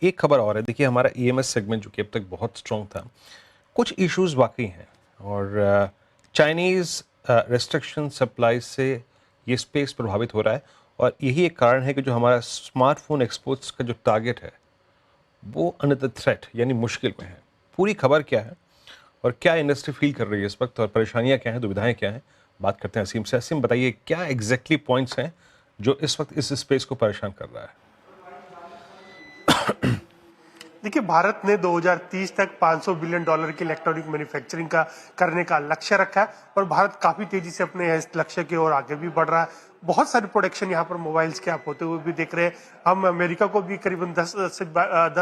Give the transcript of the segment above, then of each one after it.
एक खबर और है, देखिए हमारा ईएमएस सेगमेंट जो कि अब तक बहुत स्ट्रॉन्ग था, कुछ इश्यूज वाकई हैं और चाइनीज़ रेस्ट्रिक्शन सप्लाई से ये स्पेस प्रभावित हो रहा है और यही एक कारण है कि जो हमारा स्मार्टफोन एक्सपोर्ट्स का जो टारगेट है वो अंडर द थ्रेट यानी मुश्किल में है। पूरी खबर क्या है और क्या इंडस्ट्री फील कर रही है इस वक्त और परेशानियां क्या हैं, दुविधाएं क्या हैं, बात करते हैं असीम से। असीम बताइए क्या एग्जैक्टली पॉइंट्स हैं जो इस वक्त इस स्पेस को परेशान कर रहा है। देखिए, भारत ने 2030 तक $500 बिलियन की इलेक्ट्रॉनिक मैन्युफैक्चरिंग का करने का लक्ष्य रखा है और भारत काफी तेजी से अपने इस लक्ष्य की ओर आगे भी बढ़ रहा है। बहुत सारे प्रोडक्शन यहाँ पर मोबाइल्स के आप होते हुए भी देख रहे हैं। हम अमेरिका को भी करीबन 10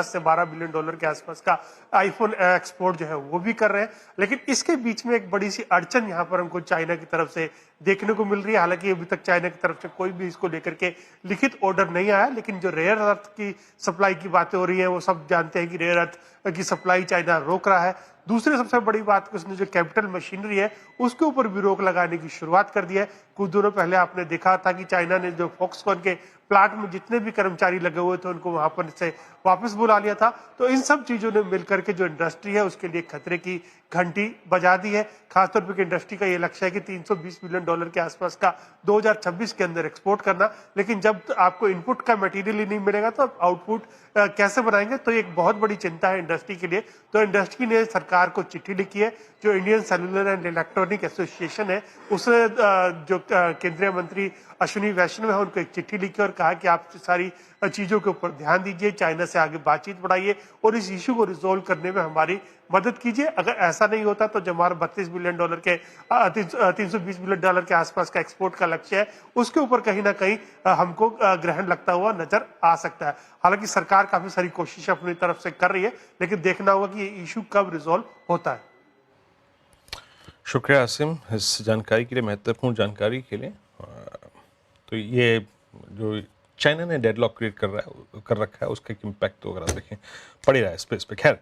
से 12 बिलियन डॉलर के आसपास का आईफोन एक्सपोर्ट जो है वो भी कर रहे हैं। लेकिन इसके बीच में एक बड़ी सी अड़चन यहाँ पर हमको चाइना की तरफ से देखने को मिल रही है। हालांकि अभी तक चाइना की तरफ से कोई भी इसको लेकर के लिखित ऑर्डर नहीं आया, लेकिन जो रेयर अर्थ की सप्लाई की बातें हो रही है वो सब जानते हैं कि रेयर अर्थ की सप्लाई चाइना रोक रहा है। दूसरी सबसे बड़ी बात कि उसने जो कैपिटल मशीनरी है उसके ऊपर भी रोक लगाने की शुरुआत कर दी है। कुछ दिनों पहले आपने देखा था कि चाइना ने जो फॉक्सकॉन के प्लांट में जितने भी कर्मचारी लगे हुए थे उनको वहां पर से वापस बुला लिया था। तो इन सब चीजों ने मिलकर के जो इंडस्ट्री है उसके लिए खतरे की घंटी बजा दी है। खासतौर पर इंडस्ट्री का ये लक्ष्य है कि $320 बिलियन के आसपास का 2026 के अंदर एक्सपोर्ट करना। लेकिन जब आपको इनपुट का मटेरियल ही नहीं मिलेगा तो आप आउटपुट कैसे बनाएंगे? तो एक बहुत बड़ी चिंता है इंडस्ट्री के लिए। तो इंडस्ट्री ने सरकार को चिट्ठी लिखी है। जो Indian cellular and electronic association है उसने जो केंद्रीय मंत्री अश्विनी वैष्णव है उनको एक चिट्ठी लिखी और कहा कि आप सारी चीजों के ऊपर ध्यान दीजिए, चाइना से आगे बातचीत बढ़ाइए और इस इशू को रिजोल्व करने में हमारी मदद कीजिए। अगर ऐसा नहीं होता तो जो हमारा $32 बिलियन के $320 बिलियन के आसपास का एक्सपोर्ट का लक्ष्य है उसके ऊपर कहीं ना कहीं हमको ग्रहण लगता हुआ नजर आ सकता है। हालांकि सरकार काफी सारी कोशिशें अपनी तरफ से कर रही है, लेकिन देखना होगा कि ये इशू कब रिजोल्व होता है। शुक्रिया आसिम इस जानकारी के लिए, महत्वपूर्ण जानकारी के लिए। तो ये जो चाइना ने डेडलॉक क्रिएट कर रखा है उसका एक इम्पैक्ट तो अगर आप देखें पड़ ही रहा है स्पेस पे। खैर